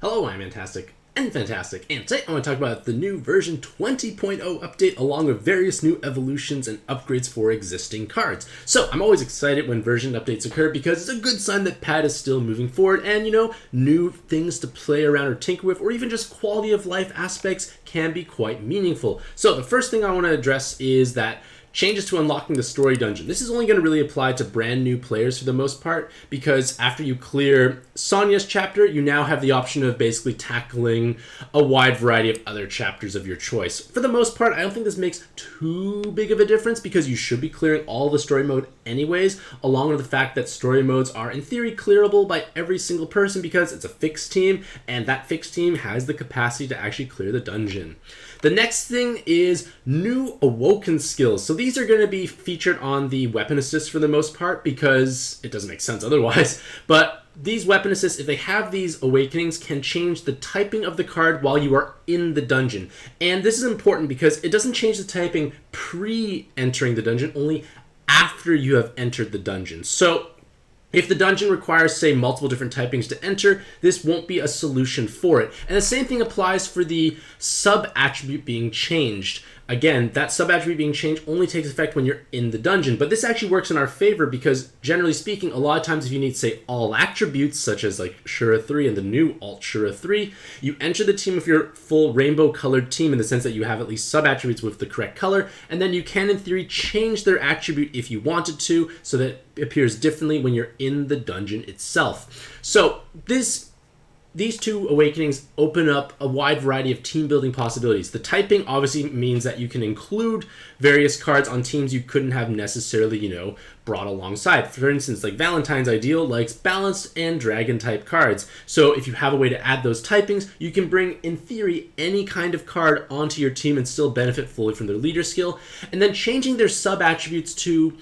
Hello, I'm Mantastic'c and Fantastic, and today I want to talk about the new version 20.0 update along with various new evolutions and upgrades for existing cards. So I'm always excited when version updates occur because it's a good sign that Pad is still moving forward and, new things to play around or tinker with, or even just quality of life aspects can be quite meaningful. So the first thing I want to address is that changes to unlocking the story dungeon. This is only going to really apply to brand new players for the most part, because after you clear Sonya's chapter, you now have the option of basically tackling a wide variety of other chapters of your choice. For the most part, I don't think this makes too big of a difference because you should be clearing all the story mode anyways, along with the fact that story modes are in theory clearable by every single person because it's a fixed team, and that fixed team has the capacity to actually clear the dungeon. The next thing is new awoken skills. So these are going to be featured on the weapon assist for the most part because it doesn't make sense otherwise. But these weapon assists, if they have these awakenings, can change the typing of the card while you are in the dungeon. And this is important because it doesn't change the typing pre-entering the dungeon, only after you have entered the dungeon. So if the dungeon requires, say, multiple different typings to enter, this won't be a solution for it. And the same thing applies for the sub-attribute being changed. Again, that sub-attribute being changed only takes effect when you're in the dungeon, but this actually works in our favor because, generally speaking, a lot of times if you need, say, all attributes, such as like Shura 3 and the new Alt Shura 3, you enter the team with your full rainbow-colored team in the sense that you have at least sub-attributes with the correct color, and then you can, in theory, change their attribute if you wanted to, so that it appears differently when you're in the dungeon itself. So, these two awakenings open up a wide variety of team building possibilities. The typing obviously means that you can include various cards on teams you couldn't have necessarily, brought alongside. For instance, like Valentine's Ideal likes balanced and dragon type cards. So if you have a way to add those typings, you can bring, in theory, any kind of card onto your team and still benefit fully from their leader skill. And then changing their sub-attributes to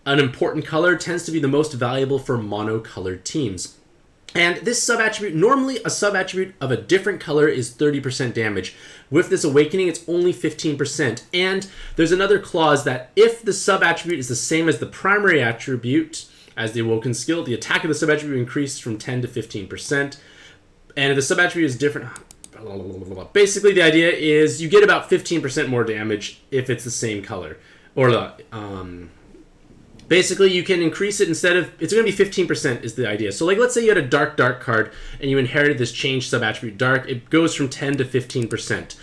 an important color tends to be the most valuable for mono-colored teams. And this sub-attribute, normally a sub-attribute of a different color is 30% damage. With this awakening, it's only 15%. And there's another clause that if the sub-attribute is the same as the primary attribute, as the awoken skill, the attack of the sub-attribute increases from 10 to 15%. And if the sub-attribute is different, basically the idea is you get about 15% more damage if it's the same color. Or basically, you can increase it instead of... It's going to be 15% is the idea. So, let's say you had a dark card, and you inherited this changed sub-attribute dark. It goes from 10 to 15%.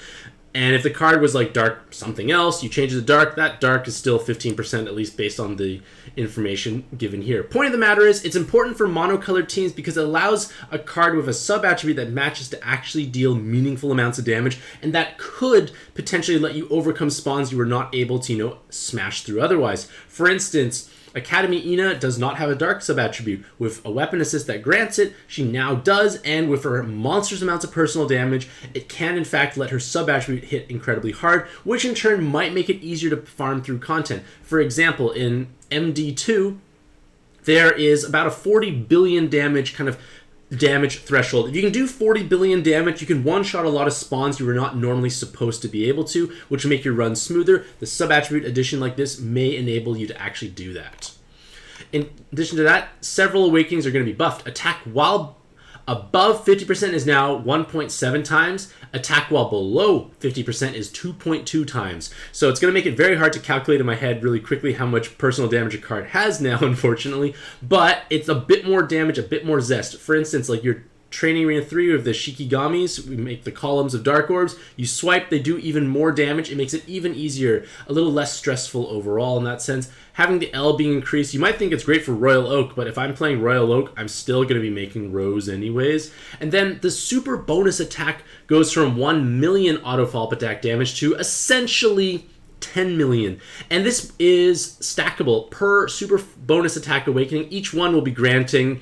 And if the card was, dark something else, you change it to dark, that dark is still 15%, at least based on the information given here. Point of the matter is, it's important for monocolored teams because it allows a card with a sub-attribute that matches to actually deal meaningful amounts of damage, and that could potentially let you overcome spawns you were not able to, smash through otherwise. For instance, Academy Ina does not have a dark sub-attribute. With a weapon assist that grants it, she now does, and with her monstrous amounts of personal damage, it can in fact let her sub-attribute hit incredibly hard, which in turn might make it easier to farm through content. For example, in MD2, there is about a 40 billion damage damage threshold. If you can do 40 billion damage, you can one-shot a lot of spawns you were not normally supposed to be able to, which will make your run smoother. The sub-attribute addition like this may enable you to actually do that. In addition to that, several awakenings are going to be buffed. Attack while above 50% is now 1.7 times. Attack while below 50% is 2.2 times. So it's going to make it very hard to calculate in my head really quickly how much personal damage a card has now, unfortunately. But it's a bit more damage, a bit more zest. For instance, your Training Arena 3 of the Shikigamis, we make the columns of Dark Orbs. You swipe, they do even more damage. It makes it even easier, a little less stressful overall in that sense. Having the L being increased, you might think it's great for Royal Oak, but if I'm playing Royal Oak, I'm still going to be making Rose anyways. And then the super bonus attack goes from 1 million auto follow-up attack damage to essentially 10 million. And this is stackable per super bonus attack awakening. Each one will be granting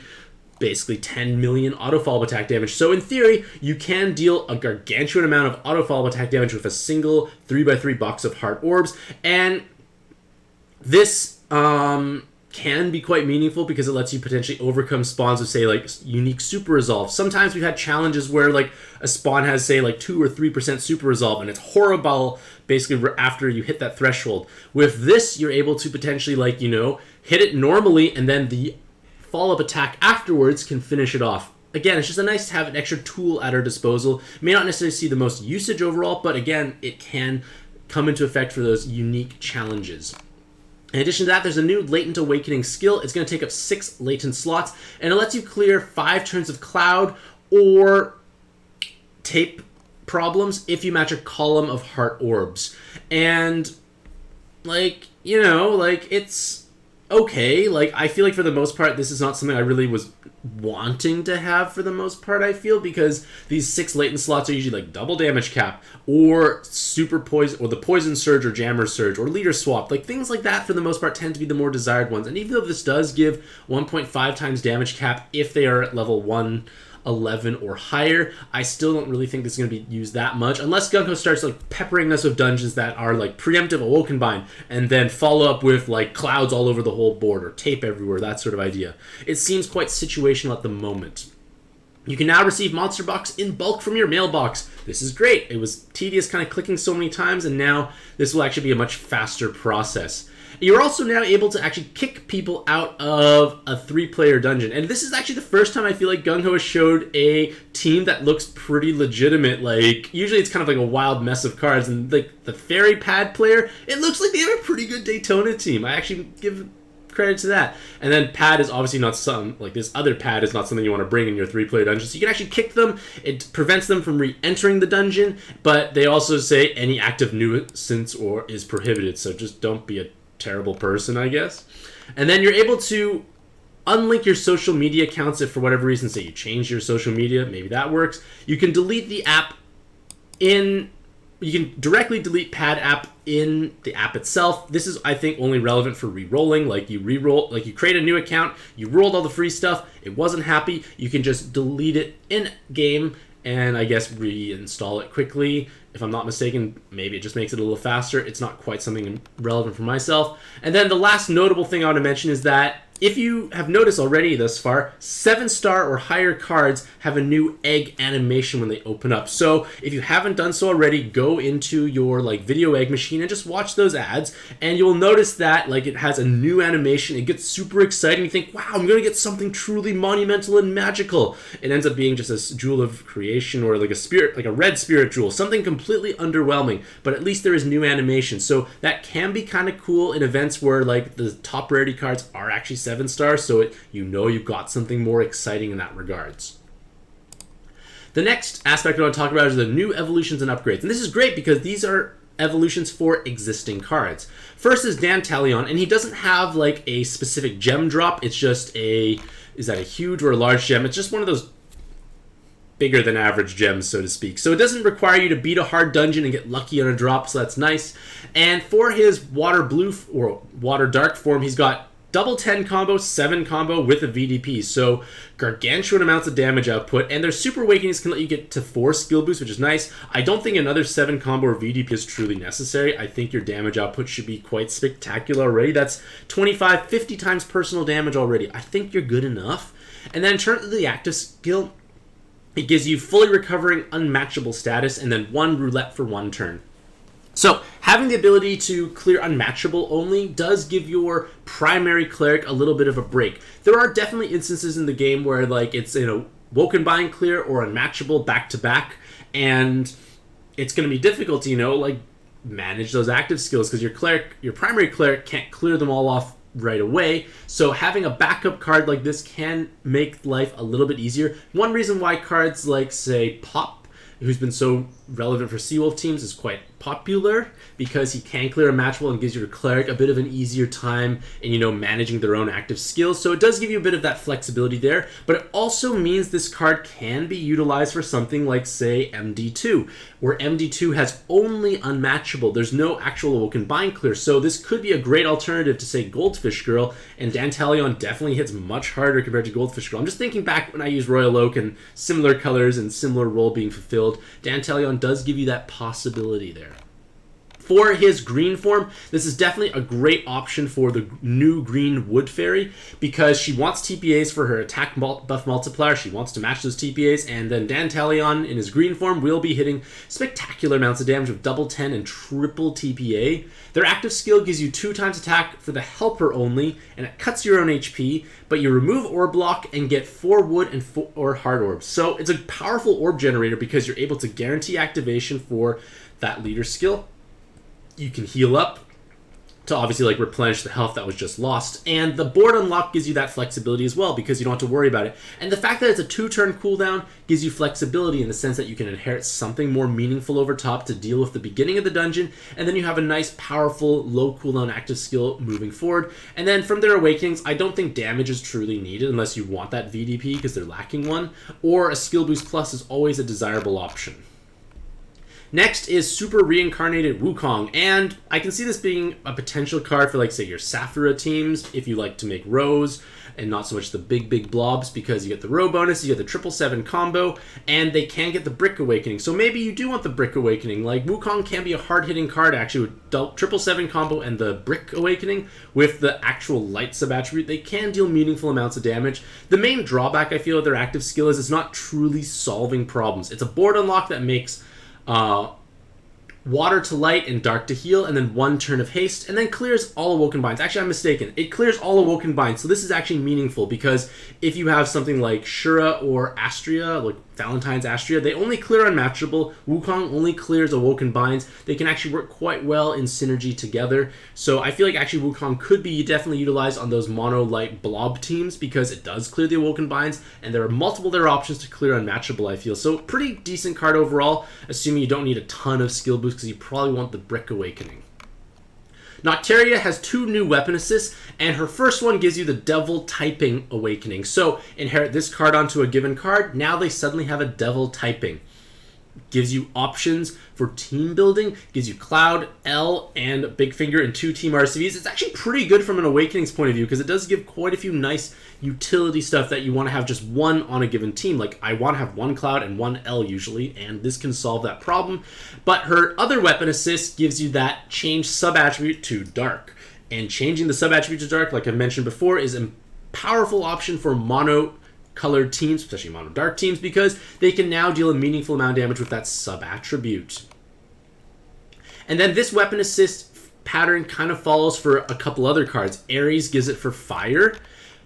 basically 10 million auto follow-up attack damage. So in theory, you can deal a gargantuan amount of auto follow-up attack damage with a single 3x3 box of heart orbs. And this can be quite meaningful because it lets you potentially overcome spawns with, say, unique super resolve. Sometimes we've had challenges where, a spawn has, say, 2 or 3% super resolve, and it's horrible, basically, after you hit that threshold. With this, you're able to potentially, hit it normally, and then the follow-up attack afterwards can finish it off. again, it's just a nice to have an extra tool at our disposal. May not necessarily see the most usage overall, but again, it can come into effect for those unique challenges. In addition to that, there's a new latent awakening skill. It's going to take up 6 latent slots, and it lets you clear 5 turns of cloud or tape problems if you match a column of heart orbs. And, like, you know, like, it's okay. Like, I feel like for the most part, this is not something I really was wanting to have for the most part, I feel, because these 6 latent slots are usually like double damage cap or super poison, or the poison surge or jammer surge or leader swap. Like, things like that for the most part tend to be the more desired ones. And even though this does give 1.5 times damage cap if they are at level 111 or higher, I still don't really think this is going to be used that much unless Gung Ho starts like peppering us with dungeons that are like preemptive awoken bind and then follow up with like clouds all over the whole board or tape everywhere, that sort of idea. It seems quite situational at the moment. You can now receive monster box in bulk from your mailbox. This is great. It was tedious kind of clicking so many times, and now this will actually be a much faster process. You're also now able to actually kick people out of a 3-player dungeon. And this is actually the first time I feel like Gung Ho has showed a team that looks pretty legitimate. Like, usually it's kind of like a wild mess of cards. And like the Fairy Pad player, it looks like they have a pretty good Daytona team. I actually give credit to that. And then Pad is obviously not something, like this other Pad is not something you want to bring in your 3-player dungeon. So you can actually kick them. It prevents them from re-entering the dungeon. But they also say any active nuisance or is prohibited. So just don't be a terrible person, I guess. And then you're able to unlink your social media accounts if for whatever reason, say you change your social media, maybe that works. You can delete the app you can directly delete Pad app in the app itself. This is, I think, only relevant for re-rolling. Like you create a new account, you rolled all the free stuff, it wasn't happy, you can just delete it in game and I guess reinstall it quickly. If I'm not mistaken, maybe it just makes it a little faster. It's not quite something relevant for myself. And then the last notable thing I want to mention is that if you have noticed already thus far, 7-star or higher cards have a new egg animation when they open up. So if you haven't done so already, go into your like video egg machine and just watch those ads, and you'll notice that like it has a new animation. It gets super exciting. You think, wow, I'm gonna get something truly monumental and magical. It ends up being just a jewel of creation or like a spirit, like a red spirit jewel, something completely underwhelming. But at least there is new animation, so that can be kind of cool in events where like the top rarity cards are actually 7-star, so you've got something more exciting in that regards. The next aspect I want to talk about is the new evolutions and upgrades. And this is great because these are evolutions for existing cards. First is Dantalion, and he doesn't have like a specific gem drop. It's just is that a huge or a large gem? It's just one of those bigger than average gems, so to speak. So it doesn't require you to beat a hard dungeon and get lucky on a drop, so that's nice. And for his water blue or water dark form, he's got double 10 combo, 7 combo with a VDP, so gargantuan amounts of damage output, and their super awakenings can let you get to 4 skill boosts, which is nice. I don't think another 7 combo or VDP is truly necessary. I think your damage output should be quite spectacular already. That's 25, 50 times personal damage already. I think you're good enough. And then in terms of the active skill, it gives you fully recovering unmatchable status, and then 1 roulette for 1 turn. So, having the ability to clear unmatchable only does give your primary cleric a little bit of a break. There are definitely instances in the game where like it's woken bind clear or unmatchable back to back, and it's going to be difficult to like manage those active skills because your primary cleric can't clear them all off right away. So having a backup card like this can make life a little bit easier. One reason why cards like say Pop, who's been so relevant for Seawolf teams, is quite popular because he can clear a matchable and gives your cleric a bit of an easier time in managing their own active skills. So it does give you a bit of that flexibility there, but it also means this card can be utilized for something like say MD2, where MD2 has only unmatchable. There's no actual awoken bind clear, so this could be a great alternative to say Goldfish Girl, and Dantalion definitely hits much harder compared to Goldfish Girl. I'm just thinking back when I used Royal Oak and similar colors and similar role being fulfilled. Dantalion does give you that possibility there. For his green form, this is definitely a great option for the new green Wood Fairy because she wants TPAs for her attack buff multiplier. She wants to match those TPAs, and then Dantalion in his green form will be hitting spectacular amounts of damage with double 10 and triple TPA. Their active skill gives you 2 times attack for the helper only, and it cuts your own HP, but you remove orb block and get 4 wood and 4 hard orbs. So it's a powerful orb generator because you're able to guarantee activation for that leader skill. You can heal up to obviously like replenish the health that was just lost, and the board unlock gives you that flexibility as well because you don't have to worry about it. And the fact that it's a 2-turn cooldown gives you flexibility in the sense that you can inherit something more meaningful over top to deal with the beginning of the dungeon, and then you have a nice powerful low cooldown active skill moving forward. And then from their awakenings, I don't think damage is truly needed unless you want that VDP because they're lacking one, or a skill boost plus is always a desirable option. Next is Super Reincarnated Wukong, and I can see this being a potential card for, like, say, your Saphira teams, if you like to make rows, and not so much the big blobs, because you get the row bonus, you get the 777 combo, and they can get the Brick Awakening. So maybe you do want the Brick Awakening. Like, Wukong can be a hard-hitting card, actually, with 777 combo and the Brick Awakening, with the actual light sub-attribute. They can deal meaningful amounts of damage. The main drawback, I feel, of their active skill is it's not truly solving problems. It's a board unlock that makes water to light and dark to heal, and then 1 turn of haste, and then clears all awoken binds. Actually, I'm mistaken. It clears all awoken binds, so this is actually meaningful because if you have something like Shura or Astria, like Valentine's Astria, they only clear unmatchable. Wukong only clears awoken binds. They can actually work quite well in synergy together. So I feel like actually Wukong could be definitely utilized on those mono light blob teams because it does clear the awoken binds, and there are multiple other options to clear unmatchable, I feel. So pretty decent card overall, assuming you don't need a ton of skill boosts because you probably want the Brick Awakening. Nocteria has 2 new weapon assists, and her first one gives you the Devil Typing Awakening. So inherit this card onto a given card, now they suddenly have a Devil Typing. Gives you options for team building, gives you Cloud, L, and Big Finger and 2 team RCVs. It's actually pretty good from an Awakenings point of view because it does give quite a few nice utility stuff that you want to have just one on a given team. Like, I want to have 1 Cloud and 1 L usually, and this can solve that problem. But her other weapon assist gives you that change sub-attribute to Dark. And changing the sub-attribute to Dark, like I mentioned before, is a powerful option for mono-colored teams, especially mono-dark teams, because they can now deal a meaningful amount of damage with that sub-attribute. And then this weapon assist pattern kind of follows for a couple other cards. Ares gives it for fire,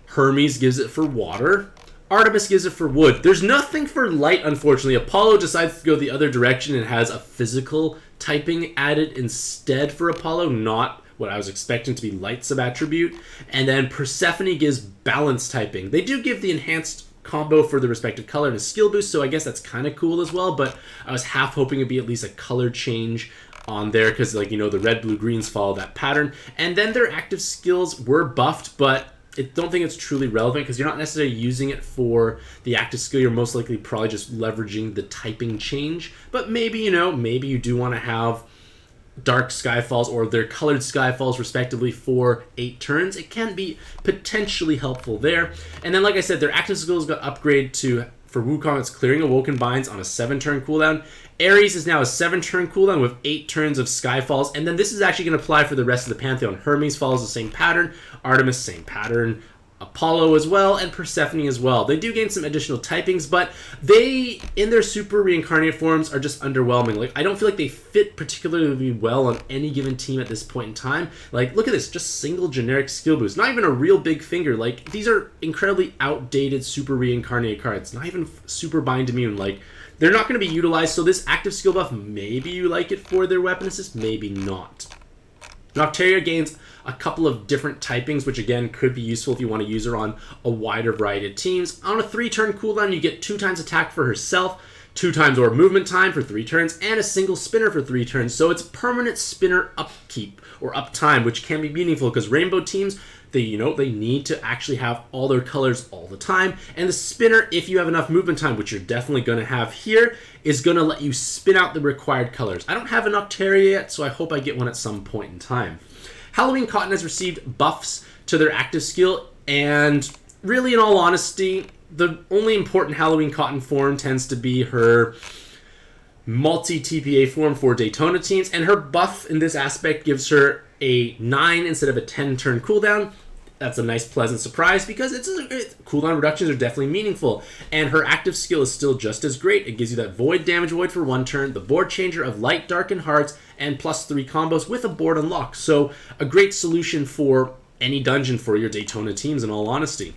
Hermes gives it for water, Artemis gives it for wood. There's nothing for light, unfortunately. Apollo decides to go the other direction and has a physical typing added instead for Apollo, not what I was expecting to be light sub-attribute. And then Persephone gives balance typing. They do give the enhanced combo for the respective color and a skill boost, so I guess that's kind of cool as well, but I was half hoping it'd be at least a color change on there because, like, you know, the red, blue, greens follow that pattern. And then their active skills were buffed, but I don't think it's truly relevant because you're not necessarily using it for the active skill. You're most likely probably just leveraging the typing change. But maybe, you know, maybe you do want to have dark Skyfalls or their colored Skyfalls respectively for 8 turns. It can be potentially helpful there. And then, like I said, their active skills got upgraded to, for Wukong, it's clearing awoken binds on a 7-turn cooldown. Ares is now a 7-turn cooldown with 8 turns of Skyfalls, and then this is actually going to apply for the rest of the Pantheon. Hermes follows the same pattern, Artemis same pattern, Apollo as well, and Persephone as well. They do gain some additional typings, but they, in their super reincarnated forms, are just underwhelming. Like, I don't feel like they fit particularly well on any given team at this point in time. Like, look at this, just single generic skill boost. Not even a real big finger. Like, these are incredibly outdated super reincarnated cards. Not even super bind immune. Like, they're not going to be utilized, so this active skill buff, maybe you like it for their weapon assist, maybe not. Nocteria gains a couple of different typings, which again could be useful if you want to use her on a wider variety of teams. On a 3-turn cooldown, you get 2 times attack for herself, 2 times orb movement time for 3 turns, and a single spinner for 3 turns. So it's permanent spinner upkeep or uptime, which can be meaningful because rainbow teams, they need to actually have all their colors all the time. And the spinner, if you have enough movement time, which you're definitely going to have here, is going to let you spin out the required colors. I don't have a Nocteria yet, so I hope I get one at some point in time. Halloween Cotton has received buffs to their active skill, and really, in all honesty, the only important Halloween Cotton form tends to be her multi-TPA form for Daytona teams, and her buff in this aspect gives her a 9 instead of a 10-turn cooldown. That's a nice, pleasant surprise because cooldown reductions are definitely meaningful. And her active skill is still just as great. It gives you that void damage void for 1 turn, the board changer of light, dark, and hearts, and +3 combos with a board unlock. So a great solution for any dungeon for your Daytona teams, in all honesty.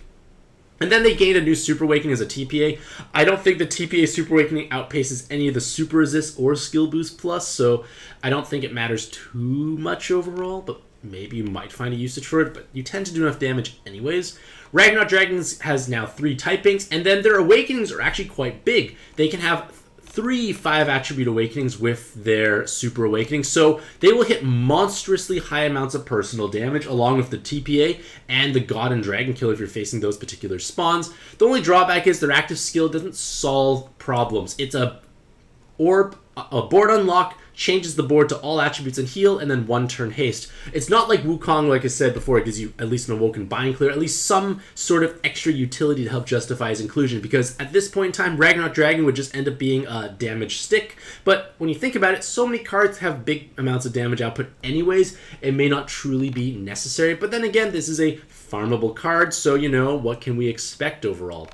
And then they gained a new Super Awakening as a TPA. I don't think the TPA Super Awakening outpaces any of the Super Resist or Skill Boost Plus, so I don't think it matters too much overall, but maybe you might find a usage for it, but you tend to do enough damage anyways. Ragnarok Dragon has now 3 typings, and then their awakenings are actually quite big. They can have 3 5-attribute awakenings with their Super Awakening, so they will hit monstrously high amounts of personal damage along with the TPA and the God and Dragon Kill if you're facing those particular spawns. The only drawback is their active skill doesn't solve problems. It's a board unlock, changes the board to all attributes and heal, and then 1-turn haste. It's not like Wukong, like I said before, it gives you at least an awoken bind clear, at least some sort of extra utility to help justify his inclusion, because at this point in time, Ragnarok Dragon would just end up being a damage stick. But when you think about it, so many cards have big amounts of damage output anyways, it may not truly be necessary. But then again, this is a farmable card, so what can we expect overall?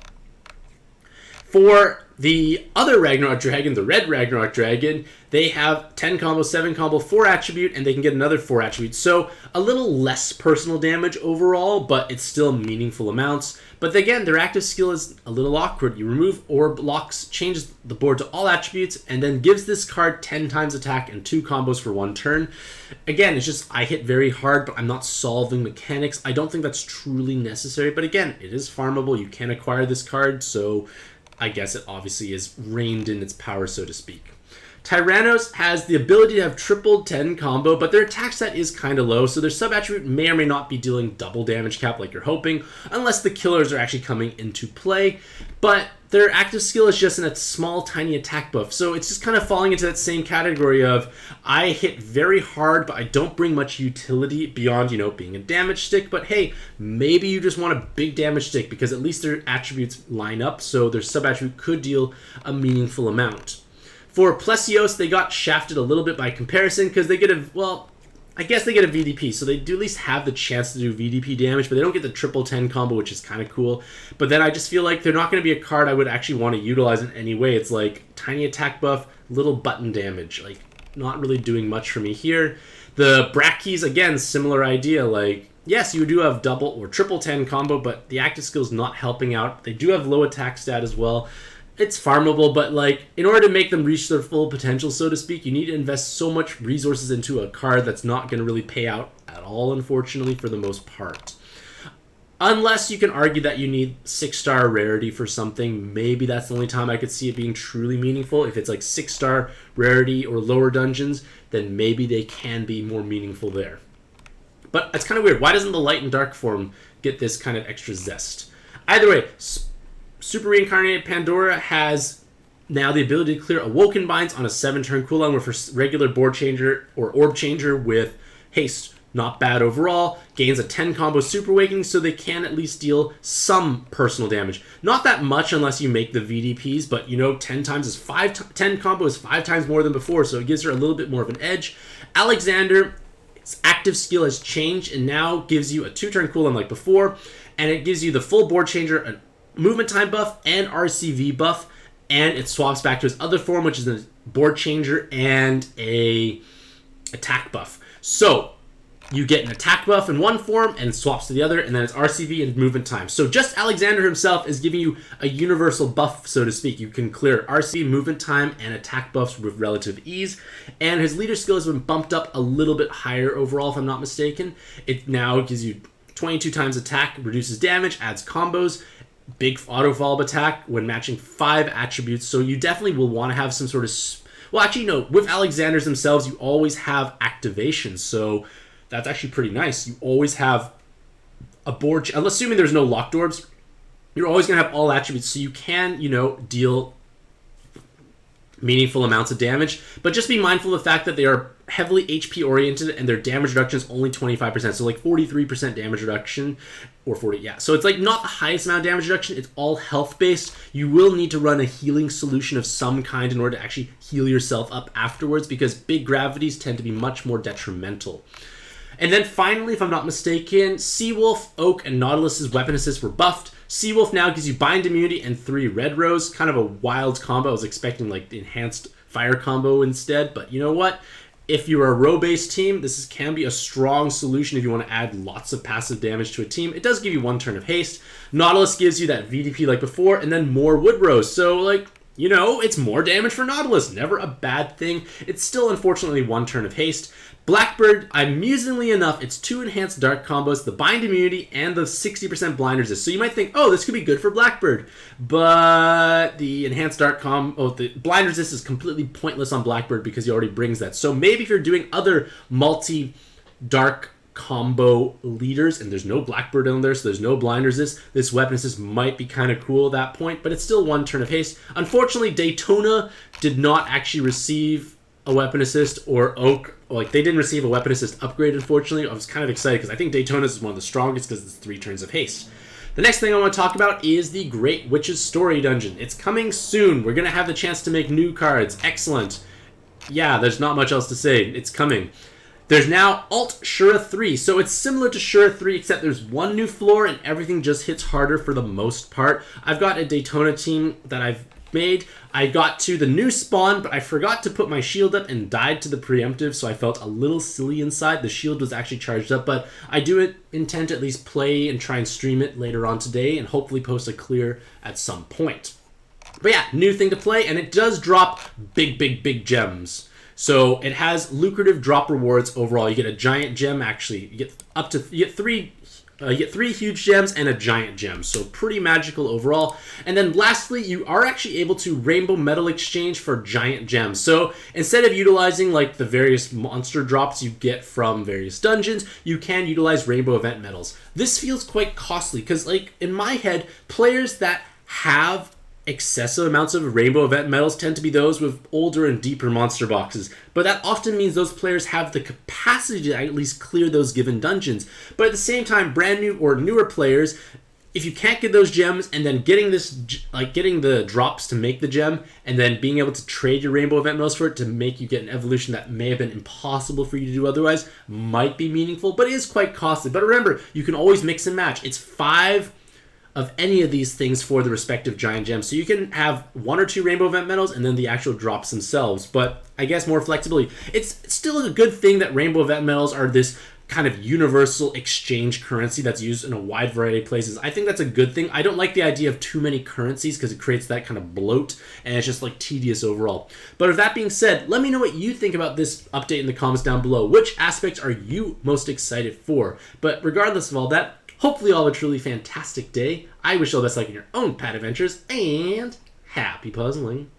For the other Ragnarok Dragon, the red Ragnarok Dragon, they have 10 combo, 7 combo, 4 attribute, and they can get another 4 attribute. So a little less personal damage overall, but it's still meaningful amounts. But again, their active skill is a little awkward. You remove orb locks, changes the board to all attributes, and then gives this card 10 times attack and 2 combos for 1 turn. Again, it's just I hit very hard, but I'm not solving mechanics. I don't think that's truly necessary, but again, it is farmable. You can acquire this card, so I guess it obviously is reined in its power, so to speak. Tyrannos has the ability to have triple 10 combo, but their attack stat is kind of low, so their sub-attribute may or may not be dealing double damage cap like you're hoping, unless the killers are actually coming into play. But their active skill is just in a small, tiny attack buff, so it's just kind of falling into that same category of I hit very hard, but I don't bring much utility beyond, being a damage stick. But hey, maybe you just want a big damage stick because at least their attributes line up, so their sub-attribute could deal a meaningful amount. For Plesios, they got shafted a little bit by comparison because they get I guess they get a VDP, so they do at least have the chance to do VDP damage, but they don't get the triple 10 combo, which is kind of cool. But then I just feel like they're not going to be a card I would actually want to utilize in any way. It's like tiny attack buff, little button damage, like not really doing much for me here. The Brackeys, again, similar idea, like yes, you do have double or triple 10 combo, but the active skill is not helping out. They do have low attack stat as well. It's farmable, but in order to make them reach their full potential, so to speak, you need to invest so much resources into a card that's not going to really pay out at all, unfortunately, for the most part. Unless you can argue that you need 6-star rarity for something, maybe that's the only time I could see it being truly meaningful. If it's like 6-star rarity or lower dungeons, then maybe they can be more meaningful there. But it's kind of weird. Why doesn't the light and dark form get this kind of extra zest? Either way, Super Reincarnated Pandora has now the ability to clear awoken binds on a 7-turn cooldown with her regular board changer or orb changer with haste. Not bad overall. Gains a 10 combo Super Awakening, so they can at least deal some personal damage. Not that much unless you make the VDPs, but 10 combo is 5 times more than before, so it gives her a little bit more of an edge. Alexander, its active skill has changed and now gives you a 2-turn cooldown like before, and it gives you the full board changer, an movement time buff and RCV buff, and it swaps back to his other form, which is a board changer and a attack buff. So you get an attack buff in one form and swaps to the other, and then it's RCV and movement time. So just Alexander himself is giving you a universal buff, so to speak. You can clear RCV, movement time, and attack buffs with relative ease, and his leader skill has been bumped up a little bit higher overall, if I'm not mistaken. It now gives you 22 times attack, reduces damage, adds combos, big auto follow-up attack when matching 5 attributes, so you definitely will want to have some sort of... Well, actually, no. With Alexanders themselves, you always have activation, so that's actually pretty nice. You always have a board... Assuming there's no locked orbs, you're always going to have all attributes, so you can, deal meaningful amounts of damage, but just be mindful of the fact that they are heavily HP oriented and their damage reduction is only 25%, so like 43% damage reduction, or 40, yeah. So it's like not the highest amount of damage reduction, it's all health based. You will need to run a healing solution of some kind in order to actually heal yourself up afterwards, because big gravities tend to be much more detrimental. And then finally, if I'm not mistaken, Seawolf, Oak, and Nautilus's weapon assists were buffed. Seawolf now gives you bind immunity and 3 red rows. Kind of a wild combo. I was expecting like the enhanced fire combo instead, but you know what? If you're a row-based team, this can be a strong solution if you want to add lots of passive damage to a team. It does give you 1 turn of haste. Nautilus gives you that VDP like before, and then more wood rows. So like, you know, it's more damage for Nautilus. Never a bad thing. It's still unfortunately 1 turn of haste. Blackbird, amusingly enough, it's 2 enhanced dark combos, the bind immunity, and the 60% blind resist. So you might think, oh, this could be good for Blackbird. But the enhanced dark the blind resist is completely pointless on Blackbird because he already brings that. So maybe if you're doing other multi-dark combo leaders, and there's no Blackbird in there, so there's no blind resist, this weapon assist might be kind of cool at that point, but it's still 1 turn of haste. Unfortunately, Daytona did not actually receive a weapon assist, or Oak, like they didn't receive a weapon assist upgrade, unfortunately. I was kind of excited because I think Daytona's is one of the strongest because it's 3 turns of haste. The next thing I want to talk about is the Great Witch's Story Dungeon. It's coming soon. We're going to have the chance to make new cards. Excellent. Yeah, there's not much else to say. It's coming. There's now Alt Shura 3, so it's similar to Shura 3, except there's 1 new floor and everything just hits harder for the most part. I've got a Daytona team that I've made. I got to the new spawn, but I forgot to put my shield up and died to the preemptive, so I felt a little silly inside. The shield was actually charged up, but I do intend to at least play and try and stream it later on today and hopefully post a clear at some point. But yeah, new thing to play, and it does drop big gems. So it has lucrative drop rewards overall. You get a giant gem, actually. You get 3 huge gems and a giant gem, so pretty magical overall. And then lastly, you are actually able to rainbow metal exchange for giant gems. So instead of utilizing like the various monster drops you get from various dungeons, you can utilize rainbow event metals. This feels quite costly because, like, in my head, players that have excessive amounts of rainbow event metals tend to be those with older and deeper monster boxes, but that often means those players have the capacity to at least clear those given dungeons. But at the same time, brand new or newer players, if you can't get those gems and then getting the drops to make the gem and then being able to trade your rainbow event metals for it to make you get an evolution that may have been impossible for you to do otherwise might be meaningful, but it is quite costly. But remember, you can always mix and match. It's 5 of any of these things for the respective giant gems. So you can have 1 or 2 rainbow event metals and then the actual drops themselves. But I guess more flexibility. It's still a good thing that rainbow event metals are this kind of universal exchange currency that's used in a wide variety of places. I think that's a good thing. I don't like the idea of too many currencies because it creates that kind of bloat and it's just like tedious overall. But with that being said, let me know what you think about this update in the comments down below. Which aspects are you most excited for? But regardless of all that, hopefully you all have a truly fantastic day. I wish you all the best luck in your own pad adventures, and happy puzzling.